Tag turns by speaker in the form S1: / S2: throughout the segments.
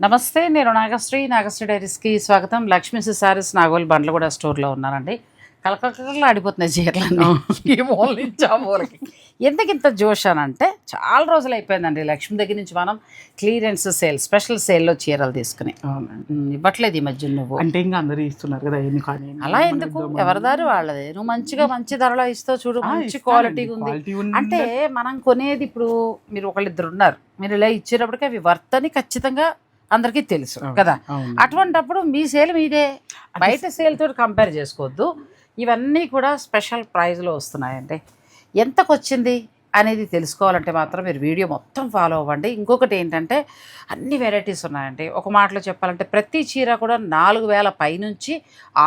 S1: నమస్తే, నేను నాగశ్రీ డైరీస్కి స్వాగతం. లక్ష్మీ సారీస్ నాగోల్ బండ్లగూడ స్టోర్లో ఉన్నానండి. కలకలకలు ఆడిపోతున్నాయి చీరలన్నీ ఈ మూల నుంచి ఆ మూలకి. ఎందుకింత జోష్ అని అంటే, చాలా రోజులు అయిపోయిందండి లక్ష్మి దగ్గర నుంచి మనం క్లియరెన్స్ సేల్, స్పెషల్ సేల్లో చీరలు తీసుకుని ఇవ్వట్లేదు ఈ మధ్య. నువ్వు
S2: అంటే ఇంకా అందరూ ఇస్తున్నారు కదా, ఏమి కానీ
S1: అలా ఎందుకు, ఎవరిదారు వాళ్ళది. నువ్వు మంచిగా మంచి ధరలో ఇస్తావు చూడు, మంచి క్వాలిటీ ఉంది. అంటే మనం కొనేది ఇప్పుడు మీరు ఒకళ్ళిద్దరు ఉన్నారు, మీరు ఇలా ఇచ్చేటప్పటికి అవి వర్త్ అని ఖచ్చితంగా అందరికీ తెలుసు కదా. అటువంటప్పుడు మీ సేల్ మీదే, బయట సేల్ తోటి కంపేర్ చేసుకోవద్దు. ఇవన్నీ కూడా స్పెషల్ ప్రైజ్లో వస్తున్నాయండి. ఎంతకు వచ్చింది అనేది తెలుసుకోవాలంటే మాత్రం మీరు వీడియో మొత్తం ఫాలో అవ్వండి. ఇంకొకటి ఏంటంటే అన్ని వెరైటీస్ ఉన్నాయండి. ఒక మాటలో చెప్పాలంటే ప్రతి చీర కూడా 4,000 పైనుంచి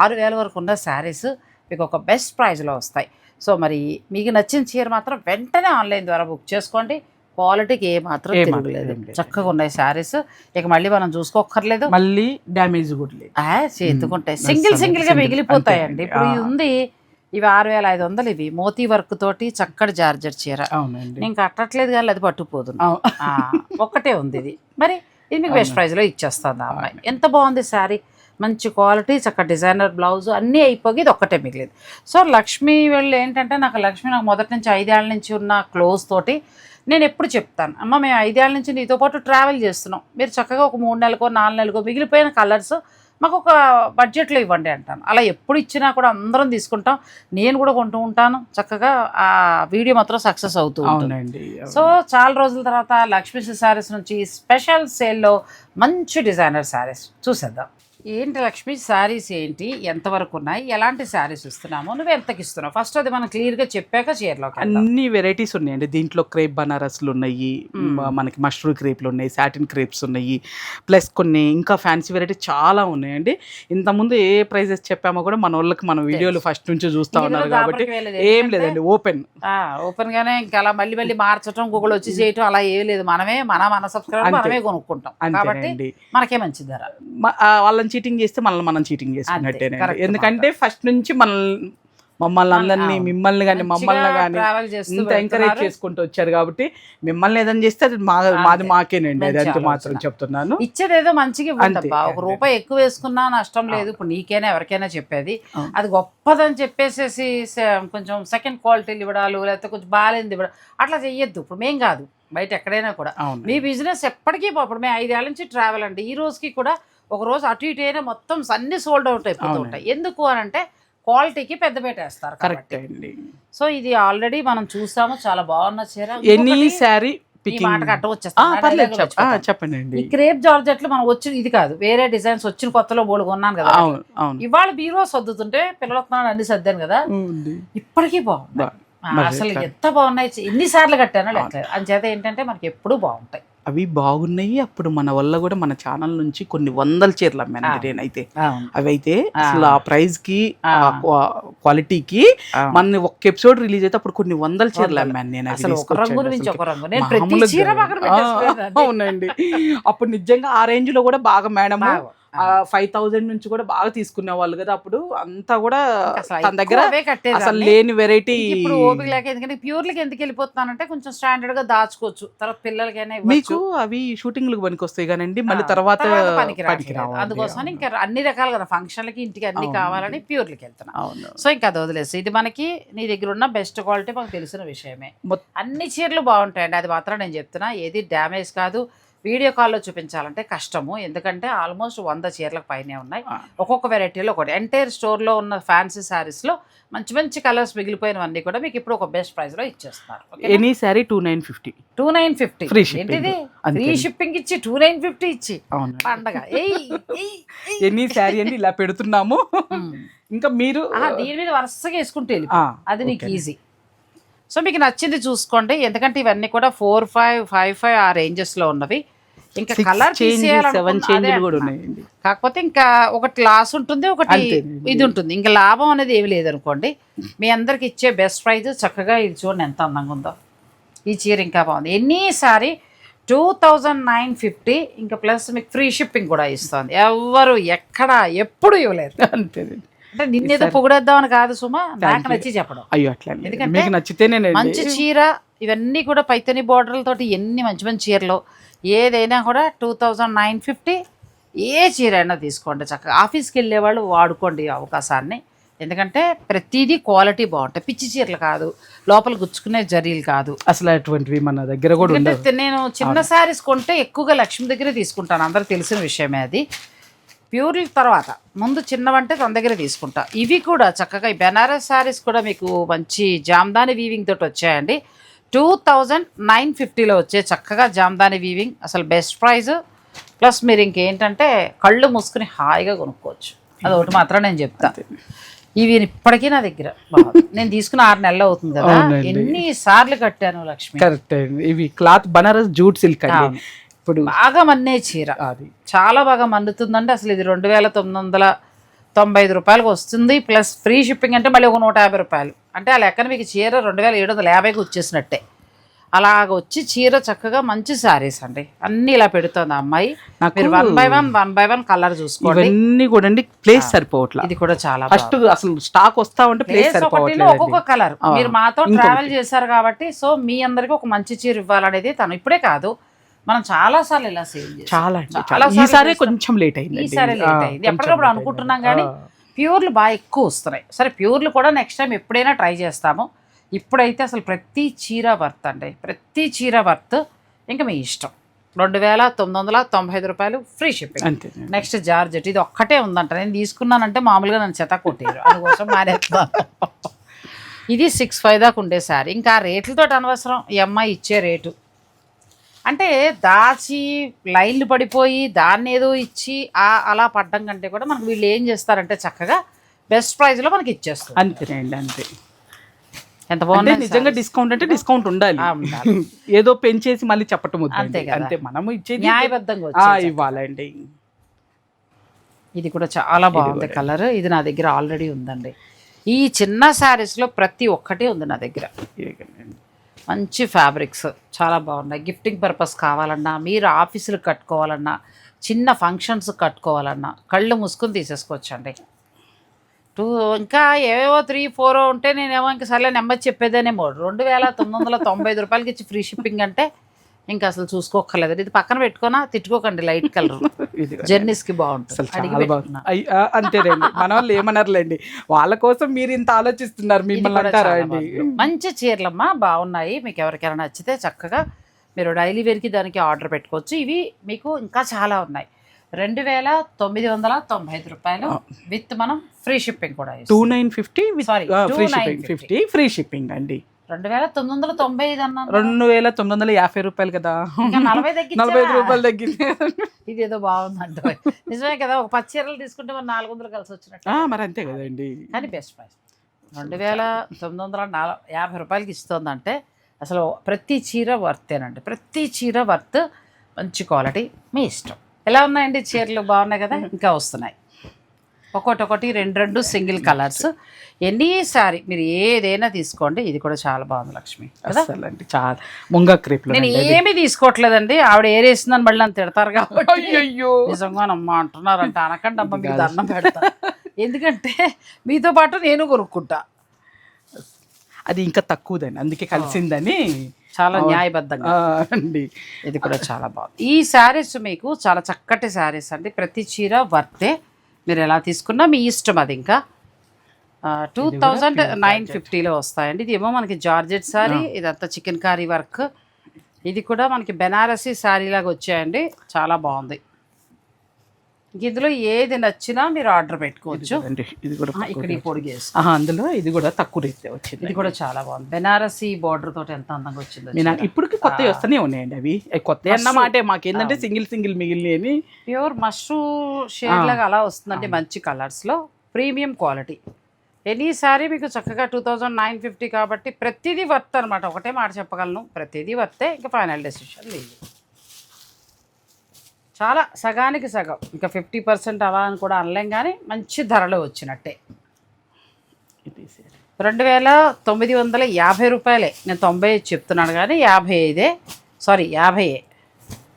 S1: 6,000 వరకు ఉన్న శారీస్ మీకు ఒక బెస్ట్ ప్రైజ్లో వస్తాయి. సో మరి మీకు నచ్చిన చీర మాత్రం వెంటనే ఆన్లైన్ ద్వారా బుక్ చేసుకోండి. క్వాలిటీకి ఏ మాత్రం తిరగలేదు, చక్కగా ఉన్నాయి శారీస్. ఇక మళ్ళీ మనం చూసుకోక్కర్లేదు,
S2: మళ్ళీ డ్యామేజ్ కూడా లేదు,
S1: చేతుకుంటాయి. సింగిల్గా మిగిలిపోతాయండి. ఇప్పుడు ఇది ఉంది, ఇవి 6,500. ఇవి మోతీ వర్క్ తోటి చక్కటి జార్జెట్ చీర. నేను కట్టట్లేదు కానీ అది పట్టుకుపోదు, ఒక్కటే ఉంది ఇది. మరి ఇది మీకు బెస్ట్ ప్రైజ్లో ఇచ్చేస్తుంది ఆ అమ్మాయి. ఎంత బాగుంది శారీ, మంచి క్వాలిటీ, చక్కటి డిజైనర్ బ్లౌజ్ అన్నీ అయిపోయి ఇది ఒక్కటే మిగిలేదు. సో లక్ష్మి వాళ్ళు ఏంటంటే, నాకు మొదటి నుంచి 5 ఏళ్ళ నుంచి ఉన్న క్లోజ్ తోటి నేను ఎప్పుడు చెప్తాను, అమ్మ మేము 5 ఏళ్ళ నుంచి నీతో పాటు ట్రావెల్ చేస్తున్నాం, మీరు చక్కగా ఒక 3 నెలలకో 4 నెలలకో మిగిలిపోయిన కలర్స్ మాకు ఒక బడ్జెట్లో ఇవ్వండి అంటాను. అలా ఎప్పుడు ఇచ్చినా కూడా అందరం తీసుకుంటాం, నేను కూడా కొంటూ ఉంటాను. చక్కగా ఆ వీడియో మాత్రం సక్సెస్ అవుతూ ఉంటుంది. సో చాలా రోజుల తర్వాత లక్ష్మీ శారీస్ నుంచి స్పెషల్ సేల్లో మంచి డిజైనర్ శారీస్ చూసేద్దాం. ఏంటి లక్ష్మి శారీస్ ఏంటి, ఎంతవరకు ఉన్నాయి, ఎలాంటి శారీస్ ఇస్తున్నాము, నువ్వు ఎంతకి ఇస్తున్నావు, ఫస్ట్ అది మనం క్లియర్గా చెప్పాక చీరలోకి.
S2: అన్ని వెరైటీస్ ఉన్నాయండి దీంట్లో. క్రేప్ బనారస్లు ఉన్నాయి, మనకి మష్రూమ్ క్రేప్లు ఉన్నాయి, సాటిన్ క్రేప్స్ ఉన్నాయి, ప్లస్ కొన్ని ఇంకా ఫ్యాన్సీ వెరైటీ చాలా ఉన్నాయండి. ఇంతకుముందు ఏ ప్రైజెస్ చెప్పామో కూడా మన వాళ్ళకి మన వీడియోలు ఫస్ట్ నుంచి చూస్తూ ఉన్నారు కాబట్టి ఏం లేదండి,
S1: ఓపెన్ గానే ఇంకా అలా మళ్ళీ మార్చడం, గూగుల్ వచ్చి చేయటం అలా ఏం లేదు. మన సబ్స్క్రైబర్ మనమే కొనుక్కుంటాం కాబట్టి మనకే మంచి ధర.
S2: వాళ్ళని చీటింగ్ చేస్తే మనం చీటింగ్ చేసుకున్నట్టే. ఎందుకంటే ఫస్ట్ నుంచి మమ్మల్ని అందరినీ, మిమ్మల్ని కానీ మమ్మల్ని కానీ ఇంత ఎంకరేజ్ చేసుకుంటూ వచ్చారు కాబట్టి మిమ్మల్ని ఏదైనా చేస్తే అది మాది మాకేనండి. అది అంత మాత్రం చెప్తున్నాను.
S1: ఇచ్చేదేదో మంచిగా ఇవ్వండి. ₹1 ఎక్కువ వేసుకున్నా నష్టం లేదు. ఇప్పుడు నీకైనా ఎవరికైనా చెప్పేది అది గొప్పదని చెప్పేసేసి కొంచెం సెకండ్ క్వాలిటీలు ఇవ్వడాలు, లేకపోతే కొంచెం బాగాలేంది ఇవ్వడం అట్లా చెయ్యొద్దు. ఇప్పుడు మేం కాదు, బయట ఎక్కడైనా కూడా మీ బిజినెస్ ఎప్పటికీ ఇప్పుడు మేము 5 ఏళ్ళ నుంచి ట్రావెల్ అండి. ఈ రోజుకి కూడా ఒక రోజు అటు ఇటు అయినా మొత్తం అన్ని సోల్డ్ అవుట్ అయిపోతూ ఉంటాయి. ఎందుకు అని అంటే క్వాలిటీకి పెద్ద పెట్టేస్తారు.
S2: కరెక్ట్ అండి.
S1: సో ఇది ఆల్రెడీ మనం చూసాము, చాలా బాగున్న చీర.
S2: ఎనీ శారీ
S1: చెప్పండి. ఈ క్రేప్ జార్జెట్లు మనం వచ్చిన ఇది కాదు, వేరే డిజైన్స్ వచ్చిన కొత్తలో బోర్డు కొన్నాను కదా. ఇవాళ బీరో సర్దుతుంటే పిల్లలతో అన్ని సర్దాను కదా, ఇప్పటికీ బాగుంది. అసలు ఎంత బాగున్నాయి, ఎన్నిసార్లు కట్టానో లెక్క. అంచేత ఏంటంటే మనకి ఎప్పుడు బాగుంటాయి.
S2: అవి బాగున్నాయి. అప్పుడు మన వల్ల కూడా మన ఛానల్ నుంచి కొన్ని 100 చీరలు అమ్మాను నేనైతే. అవి అయితే అసలు ఆ ప్రైజ్ కి, క్వాలిటీకి మన ఒక్క ఎపిసోడ్ రిలీజ్ అయితే అప్పుడు కొన్ని 100 చీరలు అమ్మాను నేను. అవునండి. అప్పుడు నిజంగా ఆ రేంజ్ లో కూడా బాగా మేడం 5,000 నుంచి కూడా బాగా తీసుకునే వాళ్ళు కదా అప్పుడు. అంతా కూడా తన దగ్గర అసలు లేని వెరైటీ.
S1: ఇప్పుడు ఓపిక లేక, ఎందుకంటే ప్యూర్లకి ఎందుకు వెళ్ళిపోతున్నానంటే కొంచెం స్టాండర్డ్ గా దాచుకోవచ్చు, తర్వాత పిల్లలకైనా
S2: మీకు అవి షూటింగ్ లకు పనికి వస్తాయి కానండి, మళ్ళీ తర్వాత
S1: అందుకోసం ఇంకా అన్ని రకాలుగా ఫంక్షన్లకి ఇంటికి అన్ని కావాలని ప్యూర్లకి వెళ్తున్నాను. సో ఇంకా అది వదిలేసి, ఇది మనకి నీ దగ్గర ఉన్న బెస్ట్ క్వాలిటీ మాకు తెలిసిన విషయమే. అన్ని చీరలు బాగుంటాయండి, అది మాత్రం నేను చెప్తున్నా. ఏది డ్యామేజ్ కాదు. వీడియో కాల్లో చూపించాలంటే కష్టము, ఎందుకంటే ఆల్మోస్ట్ 100 చీరలకు పైనే ఉన్నాయి. ఒక్కొక్క వెరైటీలో ఒకటి. ఎంటైర్ స్టోర్లో ఉన్న ఫ్యాన్సీ శారీస్లో మంచి మంచి కలర్స్ మిగిలిపోయినవన్నీ కూడా మీకు ఇప్పుడు ఒక బెస్ట్ ప్రైస్లో ఇచ్చేస్తున్నారు.
S2: ఎనీ శారీ 2,950
S1: ఏంటిది ఫ్రీ షిప్పింగ్ ఇచ్చి 2,950 ఇచ్చి పండగ
S2: ఎనీ శారీ అని ఇలా పెడుతున్నాము. ఇంకా మీరు
S1: దీని మీద వరుసగా వేసుకుంటే వెళ్ళి అది నీకు ఈజీ. సో మీకు నచ్చింది చూసుకోండి, ఎందుకంటే ఇవన్నీ కూడా 4, 5, 5, ఆ రేంజెస్లో ఉన్నవి. ఇంకా కలర్ కాకపోతే ఇంకా ఒకటి లాస్ ఉంటుంది, ఒకటి ఇది ఉంటుంది. ఇంకా లాభం అనేది ఏమి లేదనుకోండి. మీ అందరికి ఇచ్చే బెస్ట్ ప్రైజ్ చక్కగా ఇది చూడండి ఎంత అందంగా ఉందో. ఈ చీర ఇంకా బాగుంది. ఎన్నీసారి 2,950 ఇంకా ప్లస్ మీకు ఫ్రీ షిప్పింగ్ కూడా ఇస్తుంది. ఎవరు ఎక్కడ ఎప్పుడు ఇవ్వలేరు.
S2: అంతే.
S1: అంటే నిన్నేదో పొగిడేద్దామని కాదు సుమా, నాకు నచ్చి చెప్పడం.
S2: అయ్యో అట్లా
S1: ఎందుకంటే
S2: మీకు నచ్చితేనే
S1: మంచి చీర, ఇవన్నీ కూడా పైతని బోర్డర్లతోటి ఎన్ని మంచి మంచి చీరలు, ఏదైనా కూడా 2950. ఏ చీర అయినా తీసుకోండి, చక్కగా ఆఫీస్కి వెళ్ళే వాళ్ళు వాడుకోండి ఈ అవకాశాన్ని. ఎందుకంటే ప్రతిదీ క్వాలిటీ బాగుంటాయి, పిచ్చి చీరలు కాదు, లోపల గుచ్చుకునే జరీలు కాదు
S2: అసలు. అటువంటివి మన దగ్గర కూడా ఉండవు.
S1: నేను చిన్న శారీస్ కొంటే ఎక్కువగా లక్ష్మి దగ్గరే తీసుకుంటాను, అందరికి తెలిసిన విషయమే అది. ప్యూర్ తర్వాత ముందు చిన్నవంటే తన దగ్గర తీసుకుంటా. ఇవి కూడా చక్కగా ఈ బెనారస్ శారీస్ కూడా మీకు మంచి జామ్దాని వీవింగ్ తోటి వచ్చాయండి. 2950లో వచ్చే చక్కగా జామ్దాని వీవింగ్, అసలు బెస్ట్ ప్రైజ్. ప్లస్ మీరు ఇంకేంటంటే కళ్ళు మూసుకుని హాయిగా కొనుక్కోవచ్చు, అదొకటి మాత్రం నేను చెప్తాను. ఇవి ఇప్పటికీ నా దగ్గర నేను తీసుకున్న 6 నెలలు అవుతుంది కదా, ఎన్ని సార్లు కట్టాను లక్ష్మి.
S2: కరెక్ట్. ఇవి క్లాత్ బనారస్ జూట్ సిల్క్ అండి. ఇప్పుడు
S1: బాగా మన్నే చీర, అది చాలా బాగా మన్నుతుందండి. అసలు ఇది 2995 రూపాయలకు వస్తుంది, ప్లస్ ఫ్రీ షిప్పింగ్ అంటే మళ్ళీ ఒక 150 రూపాయలు. అంటే ఆ లెక్కన మీకు చీర 2750కి వచ్చేసినట్టే. అలాగ వచ్చి చీర చక్కగా మంచి శారీస్ అండి, అన్ని ఇలా పెడుతుంది ఆ అమ్మాయి. మీరు 1 by 1 కలర్ చూసుకోండి.
S2: ఇవన్నీ కూడా అండి ప్లేస్ సరిపోవట్లేదు.
S1: ఇది కూడా చాలా
S2: ఫస్ట్ అసలు స్టాక్ వస్తా ఉంటే ప్లేస్ సరిపోవట్లేదు.
S1: ఒక్కొక్క కలర్ మీరు మాతో ట్రావెల్ చేశారు కాబట్టి, సో మీ అందరికి ఒక మంచి చీర ఇవ్వాలనేది తను. ఇప్పుడే కాదు, మనం చాలా సార్లు ఇలా సేల్ చేసాం.
S2: ఈసారి కొంచెం లేట్ అయింది.
S1: ఈసారి లేట్ అయింది, ఎప్పటికప్పుడు అనుకుంటున్నాం కానీ ప్యూర్లు బాగా ఎక్కువ వస్తున్నాయి. సరే ప్యూర్లు కూడా నెక్స్ట్ టైం ఎప్పుడైనా ట్రై చేస్తాము. ఇప్పుడైతే అసలు ప్రతి చీర వర్త్ అండి, ప్రతి చీర వర్త్. ఇంకా మీ ఇష్టం. 2995 రూపాయలు ఫ్రీ షిప్పింగ్. నెక్స్ట్ జార్జెట్, ఇది ఒక్కటే ఉందంట. నేను తీసుకున్నానంటే మామూలుగా నన్ను చెత్త కొట్టారు, అందుకోసం మానేస్తాను. ఇది 65 దాకా ఉండే సారీ. ఇంకా రేట్లతో అనవసరం, ఈ అమ్మాయి ఇచ్చే రేటు అంటే దాచి లైన్లు పడిపోయి దాన్ని ఏదో ఇచ్చి అలా పడ్డం కంటే కూడా మనకు వీళ్ళు ఏం చేస్తారంటే చక్కగా బెస్ట్ ప్రైస్లో మనకి ఇచ్చేస్తారు.
S2: అంతేనండి, అంతే.
S1: ఎంత బాగుంది
S2: నిజంగా. డిస్కౌంట్ అంటే డిస్కౌంట్ ఉండాలి, ఏదో పెంచేసి మళ్ళీ చెప్పటం
S1: అంతే.
S2: మనము ఇచ్చేది
S1: న్యాయబద్ధంగా
S2: ఇవ్వాలండి.
S1: ఇది కూడా చాలా బాగుంది కలర్. ఇది నా దగ్గర ఆల్రెడీ ఉందండి. ఈ చిన్న శారీస్లో ప్రతి ఒక్కటి ఉంది నా దగ్గర. మంచి ఫ్యాబ్రిక్స్ చాలా బాగున్నాయి. గిఫ్టింగ్ పర్పస్ కావాలన్నా, మీరు ఆఫీసులకు కట్టుకోవాలన్నా, చిన్న ఫంక్షన్స్ కట్టుకోవాలన్నా కళ్ళు మూసుకొని తీసేసుకోవచ్చండి. ఇంకా ఏవేవో 3-4 ఉంటే నేనేమో ఇంకా సర్లే నెంబర్ చెప్పేదేనేమో. 2995 రూపాయలకి ఇచ్చి ఫ్రీ షిప్పింగ్ అంటే ఇంకా అసలు చూసుకోక్కర్లేదు. ఇది పక్కన పెట్టుకోనా, తిట్టుకోకండి. లైట్ కలర్ జర్నీస్కి బాగుంటుంది.
S2: అంతేనండి, మన వాళ్ళు ఏమన్నారులేండి, వాళ్ళ కోసం మీరు ఇంత ఆలోచిస్తున్నారు. మిమ్మల్ని అంటారా అండి.
S1: మంచి చీరలమ్మా, బాగున్నాయి. మీకు ఎవరికైనా నచ్చితే చక్కగా మీరు డైలీ వేర్కి దానికి ఆర్డర్ పెట్టుకోవచ్చు. ఇవి మీకు ఇంకా చాలా ఉన్నాయి. 2995 రూపాయలు విత్ మనం ఫ్రీ షిప్పింగ్ కూడా.
S2: 2950 ఫ్రీ షిప్పింగ్ అండి.
S1: 2995 అన్నాను.
S2: 2950 రూపాయలు కదా, 45 రూపాయలు తగ్గింది.
S1: ఇది ఏదో బాగుందంట. నిజమే కదా, ఒక 10 చీరలు తీసుకుంటే మనం 400 కలిసి వచ్చినట్టు.
S2: మరి అంతే కదండి.
S1: కానీ బెస్ట్ ప్రైస్ 2950 రూపాయలకి ఇస్తుందంటే అసలు ప్రతి చీర వర్తేనండి. ప్రతి చీర వర్త్, మంచి క్వాలిటీ. మీ ఇష్టం. ఎలా ఉన్నాయండి చీరలు? బాగున్నాయి కదా, ఇంకా వస్తున్నాయి ఒక్కొక్కటి 2 సింగిల్ కలర్స్. ఎనీ సారీ మీరు ఏదైనా తీసుకోండి. ఇది కూడా చాలా బాగుంది లక్ష్మి కదా,
S2: చాలా ముంగా క్రేప్.
S1: నేను ఏమీ తీసుకోవట్లేదండి, ఆవిడ ఏరేసిందని మళ్ళీ నన్ను తిడతారు కాబట్టి. నిజంగానమ్మా అంటున్నారంట, అనకండి అమ్మ, మీకు దండం పెడతా. ఎందుకంటే మీతో పాటు నేను కొనుక్కుంటా.
S2: అది ఇంకా తక్కువదండి, అందుకే కలిసిందని.
S1: చాలా న్యాయబద్ధంగా అండి. ఇది కూడా చాలా బాగుంది. ఈ శారీస్ మీకు చాలా చక్కటి శారీస్ అండి. ప్రతి చీర వర్తే, మీరు ఎలా తీసుకున్నా మీ ఇష్టం. అది ఇంకా 2950లో వస్తాయండి. ఇది ఏమో మనకి జార్జెట్ శారీ, ఇదంతా చికెన్ కారీ వర్క్. ఇది కూడా మనకి బెనారసీ శారీ లాగా వచ్చాయండి, చాలా బాగుంది. ఇందులో ఏది నచ్చినా మీరు ఆర్డర్ పెట్టుకోవచ్చు.
S2: ఇది కూడా
S1: ఇక్కడ ఈ పొడిగి
S2: అందులో ఇది కూడా తక్కువ రేట్ వచ్చింది.
S1: ఇది కూడా చాలా బాగుంది. బెనారసీ బార్డర్ తోటి ఎంత అందంగా వచ్చింది.
S2: ఇప్పటికి కొత్తవి వస్తూనే ఉన్నాయండి. అవి కొత్త అన్నమాట. మాకేంటంటే సింగిల్ మిగిలినవి
S1: ప్యూర్ మష్రూమ్ షేడ్ లాగా అలా వస్తుందండి, మంచి కలర్స్లో, ప్రీమియం క్వాలిటీ. ఎనీ సారీ మీకు చక్కగా 2950 కాబట్టి ప్రతిదీ వర్త్ అనమాట. ఒకటే మాట చెప్పగలను, ప్రతిదీ వర్తే. ఇంకా ఫైనల్ డెసిషన్ లేదు. చాలా సగానికి సగం, ఇంకా 50% అలా అని కూడా అనలేం, కానీ మంచి ధరలో వచ్చినట్టే. 2950 రూపాయలే. నేను 90 చెప్తున్నాను కానీ 55. సారీ 50.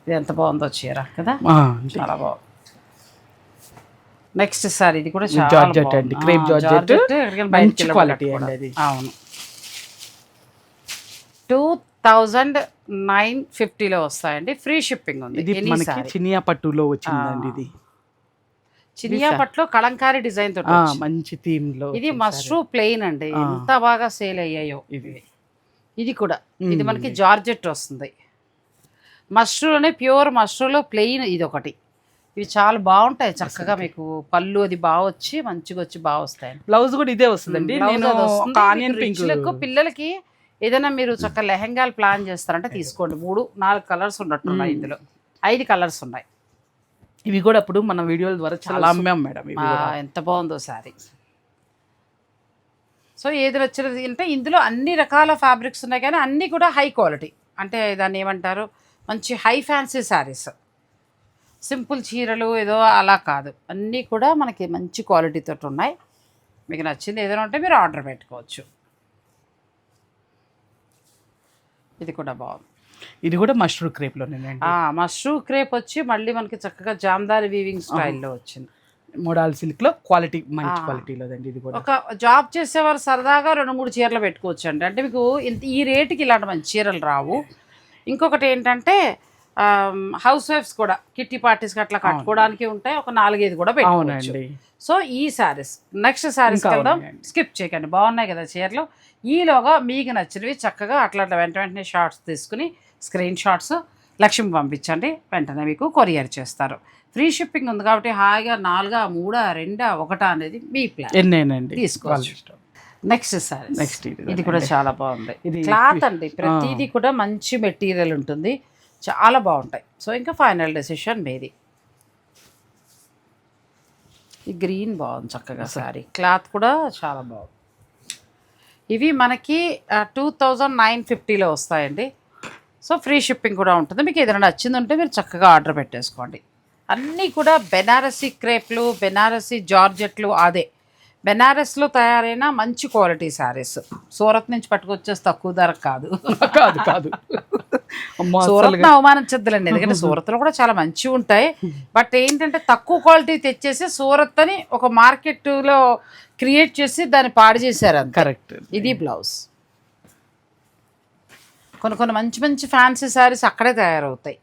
S1: ఇది ఎంత బాగుందో చీర కదా, చాలా బాగుంది. నెక్స్ట్ సార్ ఇది కూడా చాలా
S2: జార్జెట్ అండి, క్రేప్ జార్జెట్, మంచి క్వాలిటీ అండి అది.
S1: అవును, 2950లో వస్తాయండి, ఫ్రీ షిప్పింగ్ ఉంది.
S2: ఇది మనకి చినియా పట్టులో వచ్చిందండి. ఇది
S1: చినియా పట్టులో కలంకారీ డిజైన్ తోటి
S2: మంచి థీమ్ లో.
S1: ఇది మష్రూ ప్లెయిన్ అండి, ఎంత బాగా సేల్ అయ్యాయో. ఇది కూడా ఇది మనకి జార్జెట్ వస్తుంది, మష్రూలోనే ప్యూర్ మష్రూలో ప్లెయిన్. ఇది ఒకటి, ఇవి చాలా బాగుంటాయి, చక్కగా మీకు పళ్ళు అది బాగా వచ్చి మంచిగా వచ్చి బాగా వస్తాయి.
S2: బ్లౌజ్ కూడా ఇదే వస్తుందండి. ఆనియన్ పింక్
S1: పిల్లలకి ఏదైనా మీరు చక్కగా లెహంగాలు ప్లాన్ చేస్తారంటే తీసుకోండి. 3-4 కలర్స్ ఉన్నట్టున్నాయి, ఇందులో 5 కలర్స్ ఉన్నాయి.
S2: ఇవి కూడా అప్పుడు మన వీడియోల ద్వారా చాలా అమ్మాం మేడం.
S1: ఎంత బాగుందో శారీ. సో ఏది నచ్చినది అంటే ఇందులో అన్ని రకాల ఫ్యాబ్రిక్స్ ఉన్నాయి, కానీ అన్నీ కూడా హై క్వాలిటీ. అంటే దాన్ని ఏమంటారు, మంచి హై ఫ్యాన్సీ శారీస్, సింపుల్ చీరలు ఏదో అలా కాదు, అన్నీ కూడా మనకి మంచి క్వాలిటీతో ఉన్నాయి. మీకు నచ్చింది ఏదైనా ఉంటే మీరు ఆర్డర్ పెట్టుకోవచ్చు. ఇది కూడా బాగుంది.
S2: ఇది కూడా మష్రూ క్రేప్లోనేనండి.
S1: మష్రూ క్రేప్ వచ్చి మళ్ళీ మనకి చక్కగా జామ్దారి వీవింగ్ స్టైల్లో వచ్చింది.
S2: మోడల్ సిల్క్లో క్వాలిటీ మంచి క్వాలిటీలోదండి. ఇది కూడా
S1: ఒక జాబ్ చేసేవారు సరదాగా 2-3 చీరలు పెట్టుకోవచ్చు అండి. అంటే మీకు ఈ రేటుకి ఇలాంటి మంచి చీరలు రావు. ఇంకొకటి ఏంటంటే హౌస్ వైఫ్స్ కూడా కిట్టి పార్టీస్కి అట్లా కట్టుకోవడానికి ఉంటాయి, ఒక 4-5 కూడా పెట్టుకోవచ్చు. సో ఈ శారీస్, నెక్స్ట్ శారీస్ వెళ్దాం, స్కిప్ చేయకండి, బాగున్నాయి కదా చీరలు. ఈలోగా మీకు నచ్చినవి చక్కగా అట్లా వెంటనే షార్ట్స్ తీసుకుని స్క్రీన్ షాట్స్ లక్ష్మి పంపించండి, వెంటనే మీకు కొరియర్ చేస్తారు. ఫ్రీ షిప్పింగ్ ఉంది కాబట్టి హాయిగా 4, 3, 2, 1 అనేది మీ ప్లాన్ తీసుకోవచ్చు. నెక్స్ట్ సారీ, ఇది కూడా చాలా బాగుంది. ఇది క్లాత్ అండి, ప్రతిదీ కూడా మంచి మెటీరియల్ ఉంటుంది, చాలా బాగుంటాయి. సో ఇంకా ఫైనల్ డెసిషన్ మీది. ఈ గ్రీన్ బాగుంది చక్కగా శారీ, క్లాత్ కూడా చాలా బాగుంది. ఇవి మనకి 2950లో వస్తాయండి. సో ఫ్రీ షిప్పింగ్ కూడా ఉంటుంది. మీకు ఏదైనా నచ్చింది ఉంటే మీరు చక్కగా ఆర్డర్ పెట్టేసుకోండి. అన్నీ కూడా బెనారసీ క్రేప్లు, బెనారసీ జార్జెట్లు, అదే బెనారస్లో తయారైన మంచి క్వాలిటీ శారీస్. సూరత్ నుంచి పట్టుకొచ్చేసి తక్కువ ధర కాదు. సూరత్ని అవమానించద్దులండి, ఎందుకంటే సూరత్లో కూడా చాలా మంచివి ఉంటాయి. బట్ ఏంటంటే తక్కువ క్వాలిటీ తెచ్చేసి సూరత్ అని ఒక మార్కెట్లో క్రియేట్ చేసి దాన్ని పాడు చేశారు. అది
S2: కరెక్ట్.
S1: ఇది బ్లౌజ్. కొన్ని మంచి మంచి ఫ్యాన్సీ శారీస్ అక్కడే తయారవుతాయి.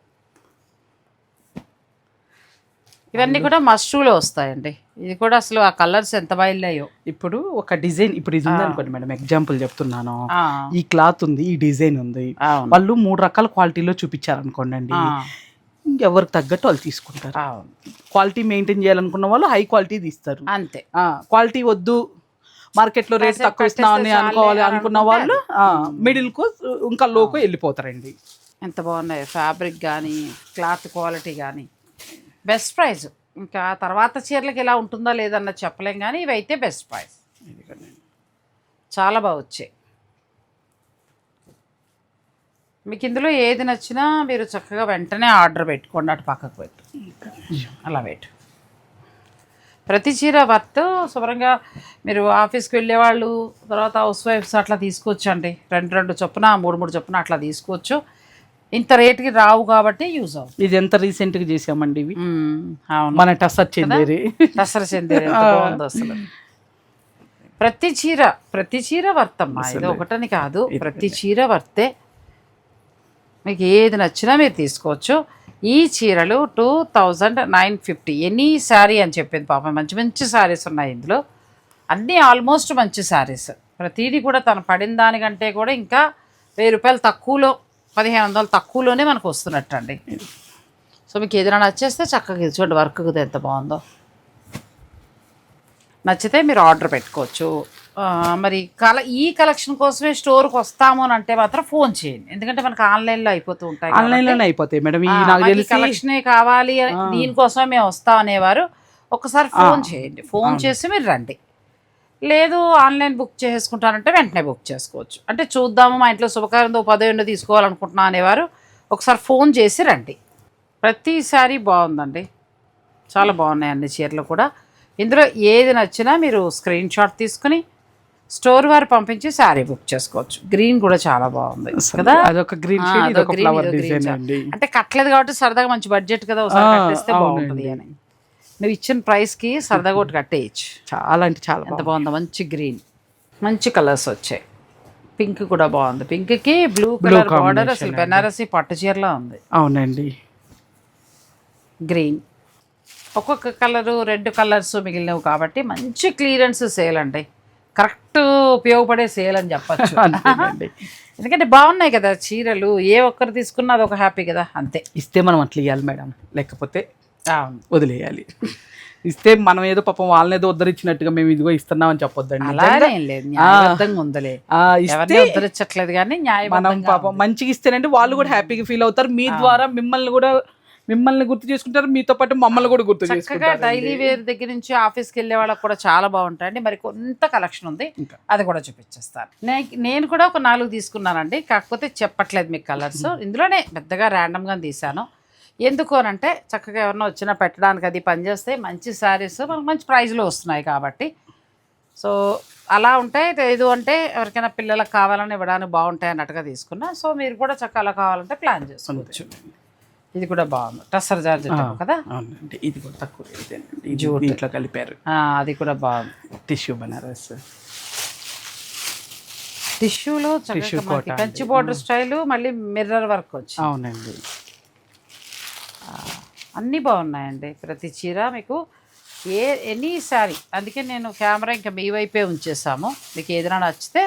S1: ఇవన్నీ కూడా మష్రూలో వస్తాయండి. ఇది కూడా అసలు ఆ కలర్స్ ఎంత బయలుదేయో.
S2: ఇప్పుడు ఒక డిజైన్, ఇప్పుడు ఇది ఉంది అనుకోండి మేడం, ఎగ్జాంపుల్ చెప్తున్నాను, ఈ క్లాత్ ఉంది, ఈ డిజైన్ ఉంది, వాళ్ళు 3 రకాల క్వాలిటీలో చూపించారు అనుకోండి అండి, ఎవరికి తగ్గట్టు వాళ్ళు తీసుకుంటారు. క్వాలిటీ మెయింటైన్ చేయాలనుకున్న వాళ్ళు హై క్వాలిటీ తీస్తారు, అంతే. క్వాలిటీ వద్దు, మార్కెట్లో రేట్ తక్కువ ఇస్తున్నామని అనుకున్న వాళ్ళు మిడిల్కు ఇంకా లోకు వెళ్ళిపోతారండి.
S1: ఎంత బాగున్నాయి ఫ్యాబ్రిక్ కానీ క్లాత్ క్వాలిటీ కానీ, బెస్ట్ ప్రైస్. ఇంకా తర్వాత చీరలకి ఎలా ఉంటుందో లేదన్న చెప్పలేం, కానీ ఇవైతే బెస్ట్ ప్రైస్. చాలా బాగా వచ్చాయి. మీకు ఇందులో ఏది నచ్చినా మీరు చక్కగా వెంటనే ఆర్డర్ పెట్టుకోండి. అటు పక్కకు పెట్టు, అలా పెట్టు. ప్రతి చీర వర్త్ శుభ్రంగా మీరు ఆఫీస్కి వెళ్ళేవాళ్ళు, తర్వాత హౌస్ వైఫ్స్ అట్లా తీసుకోవచ్చు అండి. 2 చొప్పున 3 చొప్పున అట్లా తీసుకోవచ్చు. ఇంత రేటుకి రావు కాబట్టి యూజ్ అవుతుంది.
S2: ఇది ఎంత రీసెంట్గా చేసామండి ఇవి, మన టసర్ చందేరి
S1: బాగుంది అసలు. ప్రతి చీర వర్తమ్మా, ఇది ఒకటని కాదు, ప్రతి చీర వర్తే. మీకు ఏది నచ్చినా మీరు తీసుకోవచ్చు. ఈ చీరలు 2950, ఎనీ శారీ అని చెప్పింది పాపం. మంచి మంచి శారీస్ ఉన్నాయి ఇందులో, అన్నీ ఆల్మోస్ట్ మంచి శారీస్. ప్రతిదీ కూడా తను పడిన దానికంటే కూడా ఇంకా 1000 రూపాయలు తక్కువలో, 1500 తక్కువలోనే మనకు వస్తున్నట్టు అండి. సో మీకు ఏదైనా నచ్చేస్తే చక్కగా చూడండి, వర్క్ కదా ఎంత బాగుందో. నచ్చితే మీరు ఆర్డర్ పెట్టుకోవచ్చు. మరి ఈ కలెక్షన్ కోసమే స్టోర్కి వస్తాము అని అంటే మాత్రం ఫోన్ చేయండి, ఎందుకంటే మనకు ఆన్లైన్లో అయిపోతూ ఉంటాయి.
S2: ఆన్లైన్లోనే అయిపోతాయి మేడం.
S1: ఈ కలెక్షనే కావాలి, దీనికోసమే మేము వస్తాం అనేవారు ఒకసారి ఫోన్ చేయండి. ఫోన్ చేసి మీరు రండి. లేదు ఆన్లైన్ బుక్ చేసుకుంటానంటే వెంటనే బుక్ చేసుకోవచ్చు. అంటే చూద్దాము, మా ఇంట్లో శుభకార్యంతో 10 తీసుకోవాలనుకుంటున్నా అనేవారు ఒకసారి ఫోన్ చేసి రండి. ప్రతిసారి బాగుందండి, చాలా బాగున్నాయి అన్ని చీరలు కూడా. ఇందులో ఏది నచ్చినా మీరు స్క్రీన్ షాట్ తీసుకుని స్టోర్ వారు పంపించి శారీ బుక్ చేసుకోవచ్చు. గ్రీన్ కూడా చాలా బాగుంది కదా,
S2: అదొక గ్రీన్ షేడ్, ఫ్లవర్ డిజైన్ అండి.
S1: అంటే కట్టలేదు కాబట్టి సరదాగా మంచి బడ్జెట్ కదా, ఒకసారి కట్టేస్తే బాగుంటుంది అని. నువ్వు ఇచ్చిన ప్రైస్కి సరదాగా ఒకటి కట్టేయచ్చు.
S2: చాలా అంటే చాలా
S1: ఎంత బాగుందో, మంచి గ్రీన్, మంచి కలర్స్ వచ్చాయి. పింక్ కూడా బాగుంది, పింక్కి బ్లూ కలర్ బార్డర్ అసలు బెనారసి పట్టు చీరలా ఉంది.
S2: అవునండి.
S1: గ్రీన్, ఒక్కొక్క కలరు 2 కలర్స్ మిగిలినవి కాబట్టి మంచి క్లియరెన్స్ సేల్ అండి. కరెక్ట్ ఉపయోగపడే సేల్ అని చెప్పచ్చు. ఎందుకంటే బాగున్నాయి కదా చీరలు, ఏ ఒక్కరు తీసుకున్నా అదొక హ్యాపీ కదా, అంతే.
S2: ఇస్తే మనం అట్లా ఇవ్వాలి మేడం, లేకపోతే వదిలేయాలి. ఇస్తే మనం ఏదో పాపం వాళ్ళని ఏదో ఉద్ధరించినట్టుగా మేము ఇదిగో ఇస్తున్నాం అని చెప్పొద్దండి.
S1: అలానే లేదు, న్యాయబద్ధంగా ఉందలే, ఎవరిని ఉద్ధరించట్లేదు కానీ
S2: మనం పాపం మంచిగా ఇస్తేనంటే వాళ్ళు కూడా హ్యాపీగా ఫీల్ అవుతారు. మీ ద్వారా మిమ్మల్ని గుర్తు చేసుకుంటారు, మీతో పాటు మమ్మల్ని కూడా గుర్తు చేసుకుంటారు.
S1: డైలీ వేర్ దగ్గర నుంచి ఆఫీస్కి వెళ్ళే వాళ్ళకి కూడా చాలా బాగుంటాయండి. మరి కొంత కలెక్షన్ ఉంది, అది కూడా చూపించేస్తాను. నేను కూడా ఒక 4 తీసుకున్నానండి, కాకపోతే చెప్పట్లేదు మీకు కలర్స్. ఇందులోనే పెద్దగా ర్యాండమ్గా తీసాను. ఎందుకు అనంటే చక్కగా ఎవరైనా వచ్చినా పెట్టడానికి అది పనిచేస్తే, మంచి శారీస్ మనకు మంచి ప్రైస్లో వస్తున్నాయి కాబట్టి. సో అలా ఉంటాయి. లేదు అంటే ఎవరికైనా పిల్లలకు కావాలని ఇవ్వడానికి బాగుంటాయి అన్నట్టుగా తీసుకున్నా. సో మీరు కూడా చక్కగా అలా కావాలంటే ప్లాన్ చేసుకోవచ్చు. ఇది కూడా బాగుంది, టస్సర్ జార్జెట్ కదా.
S2: ఇది కూడా తక్కువ ఇంట్లో కలిపారు,
S1: అది కూడా బాగుంది.
S2: టిష్యూ బనారస్,
S1: టిష్యూలో కంచి బోర్డర్ స్టైలు, మళ్ళీ మిర్రర్ వర్క్ వచ్చి.
S2: అవునండి,
S1: అన్నీ బాగున్నాయండి. ప్రతి చీర మీకు ఎనీ శారీ. అందుకే నేను కెమెరా ఇంకా మీ వైపే ఉంచేసాము. మీకు ఏదైనా నచ్చితే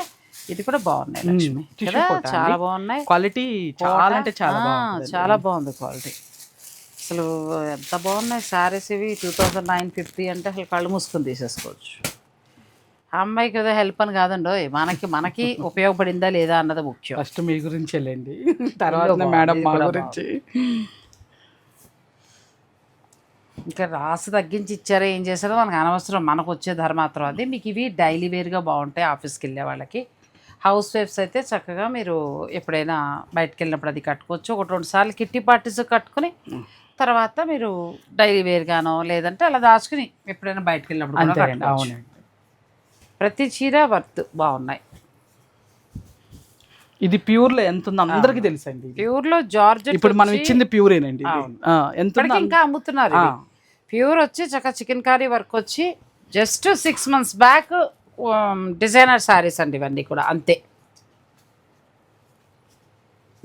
S1: ఇది కూడా బాగున్నాయి లక్ష్మి కదా, చాలా బాగున్నాయి.
S2: క్వాలిటీ చాలా అంటే
S1: చాలా బాగుంది క్వాలిటీ. అసలు ఎంత బాగున్నాయి శారీస్ ఇవి. 2950 అంటే అసలు కళ్ళు మూసుకొని తీసేసుకోవచ్చు. అమ్మాయికి ఏదో హెల్ప్ అని కాదండో, మనకి ఉపయోగపడిందా లేదా అన్నది ముఖ్యం.
S2: ఫస్ట్ మీ గురించి వెళ్ళండి, తర్వాత మేడం మా గురించి.
S1: ఇంకా రాసి తగ్గించి ఇచ్చారో ఏం చేశారో మనకు అనవసరం, మనకు వచ్చే ధర్మాత్రం అది. మీకు ఇవి డైలీ వేర్గా బాగుంటాయి ఆఫీస్కి వెళ్ళే వాళ్ళకి. హౌస్ వైఫ్స్ అయితే చక్కగా మీరు ఎప్పుడైనా బయటకు వెళ్ళినప్పుడు అది కట్టుకోవచ్చు. 1-2 సార్లు కిట్టి పార్టీస్ కట్టుకుని తర్వాత మీరు డైలీ వేర్గానో లేదంటే అలా దాచుకుని ఎప్పుడైనా బయటకు వెళ్ళినప్పుడు.
S2: అవునండి,
S1: ప్రతి చీర వర్త్ బాగున్నాయి.
S2: ఇది ప్యూర్లో ఎంత ఉందో అందరికీ తెలుసండి.
S1: ప్యూర్లో జార్జెట్
S2: ఇప్పుడు మనం ఇచ్చింది ప్యూరేనండి. ఎంత
S1: ఇంకా అమ్ముతున్నారు. ప్యూర్ వచ్చి చక్కగా చికెన్ కర్రీ వర్క్ వచ్చి just 6 months back designer saris అండి ఇవన్నీ కూడా, అంతే.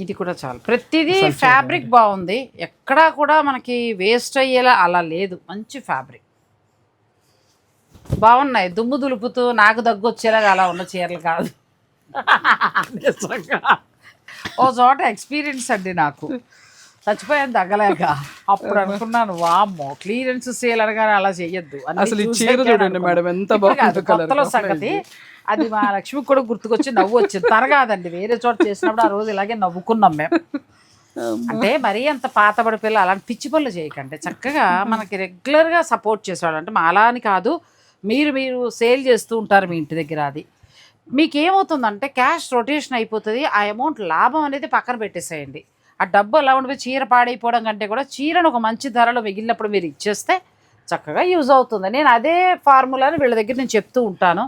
S1: ఇది కూడా చాలు, ప్రతిదీ ఫ్యాబ్రిక్ బాగుంది, ఎక్కడా కూడా మనకి వేస్ట్ అయ్యేలా అలా లేదు. మంచి ఫ్యాబ్రిక్ బాగున్నాయి. దుమ్ము దులుపుతూ నాకు దగ్గు వచ్చేలాగా అలా ఉన్న చీరలు కాదు. ఓ చోట ఎక్స్పీరియన్స్ అండి నాకు, చచ్చిపోయాను తగ్గలేక. అప్పుడు అనుకున్నాను వామ్మో క్లియరెన్స్ సేల్ అనగానే అలా చెయ్యొద్దు. కొత్తలో సంగతి అది మా లక్ష్మికి కూడా గుర్తుకొచ్చి నవ్వు వచ్చింది. తరగాదండి, వేరే చోట చేసినప్పుడు ఆ రోజు ఇలాగే నవ్వుకున్నాం మేము. అంటే మరీ అంత పాతబడి పిల్ల అలాంటి పిచ్చి పనులు చేయకండి. చక్కగా మనకి రెగ్యులర్గా సపోర్ట్ చేసేవాడు. అంటే మా అలా అని కాదు, మీరు సేల్ చేస్తూ ఉంటారు మీ ఇంటి దగ్గర. అది మీకు ఏమవుతుందంటే క్యాష్ రొటేషన్ అయిపోతుంది. ఆ అమౌంట్ లాభం అనేది పక్కన పెట్టేసేయండి. ఆ డబ్బు అలా ఉండిపోయి చీర పాడైపోవడం కంటే కూడా చీరను ఒక మంచి ధరలో మిగిలినప్పుడు మీరు ఇచ్చేస్తే చక్కగా యూజ్ అవుతుంది. నేను అదే ఫార్ములాని వీళ్ళ దగ్గర నేను చెప్తూ ఉంటాను.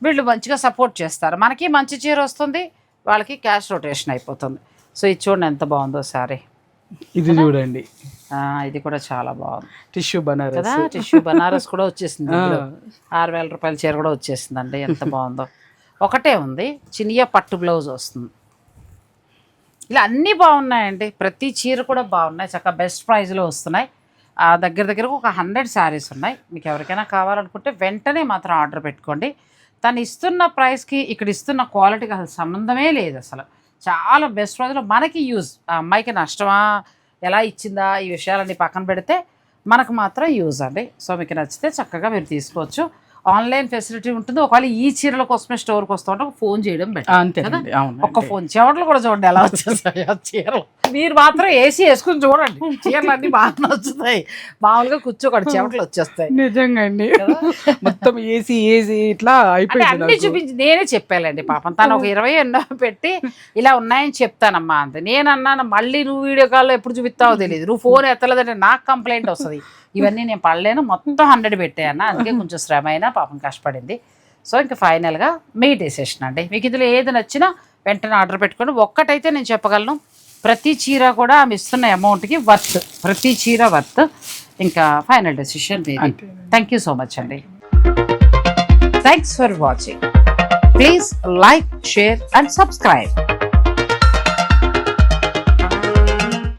S1: వీళ్ళు మంచిగా సపోర్ట్ చేస్తారు, మనకి మంచి చీర వస్తుంది, వాళ్ళకి క్యాష్ రొటేషన్ అయిపోతుంది. సో ఇది చూడండి ఎంత బాగుందో సారీ.
S2: ఇది చూడండి,
S1: ఇది కూడా చాలా బాగుంది.
S2: టిష్యూ బనారస్
S1: కదా, టిష్యూ బనారస్ కూడా వచ్చేసింది. 6000 రూపాయల చీర కూడా వచ్చేసిందండి, ఎంత బాగుందో. ఒకటే ఉంది, చినియా పట్టు బ్లౌజ్ వస్తుంది. ఇలా అన్నీ బాగున్నాయండి, ప్రతి చీర కూడా బాగున్నాయి, చక్కగా బెస్ట్ ప్రైస్లో వస్తున్నాయి. దగ్గర ఒక 100 శారీస్ ఉన్నాయి. మీకు ఎవరికైనా కావాలనుకుంటే వెంటనే మాత్రం ఆర్డర్ పెట్టుకోండి. తను ఇస్తున్న ప్రైస్కి ఇక్కడ ఇస్తున్న క్వాలిటీకి అసలు సంబంధమే లేదు. అసలు చాలా బెస్ట్ ప్రైస్లో మనకి యూజ్. ఆ అమ్మాయికి నష్టమా ఎలా ఇచ్చిందా ఈ విషయాలన్నీ పక్కన పెడితే మనకు మాత్రం యూజ్ అండి. సో మీకు నచ్చితే చక్కగా మీరు తీసుకోవచ్చు. ఆన్లైన్ ఫెసిలిటీ ఉంటుంది. ఒకవేళ ఈ చీరల కోసమే స్టోర్కి వస్తూ ఉంటే ఒక ఫోన్ చేయడం బెటర్ కదా. ఒక్క ఫోన్, చెమటలు కూడా చూడండి ఎలా వచ్చేస్తాయి ఆ చీరలు. మీరు మాత్రం ఏసీ వేసుకుని చూడండి, చీరలు అన్నీ బాగా నచ్చుతాయి. మామూలుగా కూర్చోకండి, చెమటలు వచ్చేస్తాయి.
S2: నిజంగా అండి, మొత్తం ఏసీ ఇట్లా అయిపోయి
S1: అన్ని చూపించి నేనే చెప్పాలండి. పాపం తను ఒక 20 ఎన్నో పెట్టి ఇలా ఉన్నాయని చెప్తానమ్మా అంతే. నేను అన్నాను మళ్ళీ నువ్వు వీడియో కాల్లో ఎప్పుడు చూపిస్తావో తెలియదు, నువ్వు ఫోన్ ఎత్తలేదంటే నాకు కంప్లైంట్ వస్తుంది. ఇవన్నీ నేను పడలేను, మొత్తం 100 పెట్టాయన్న, అందుకే కొంచెం శ్రమ అయినా పాపం కష్టపడింది. సో ఇంకా ఫైనల్గా మీ డెసిషన్ అండి. మీకు ఇందులో ఏది నచ్చినా వెంటనే ఆర్డర్ పెట్టుకోండి. ఒక్కటైతే నేను చెప్పగలను, ప్రతి చీర కూడా ఆమె ఇస్తున్న అమౌంట్కి వర్త్, ప్రతి చీర వర్త్. ఇంకా ఫైనల్ డెసిషన్ మీది. థ్యాంక్ యూ సో మచ్ అండి. Thanks for watching. Please like, share and subscribe.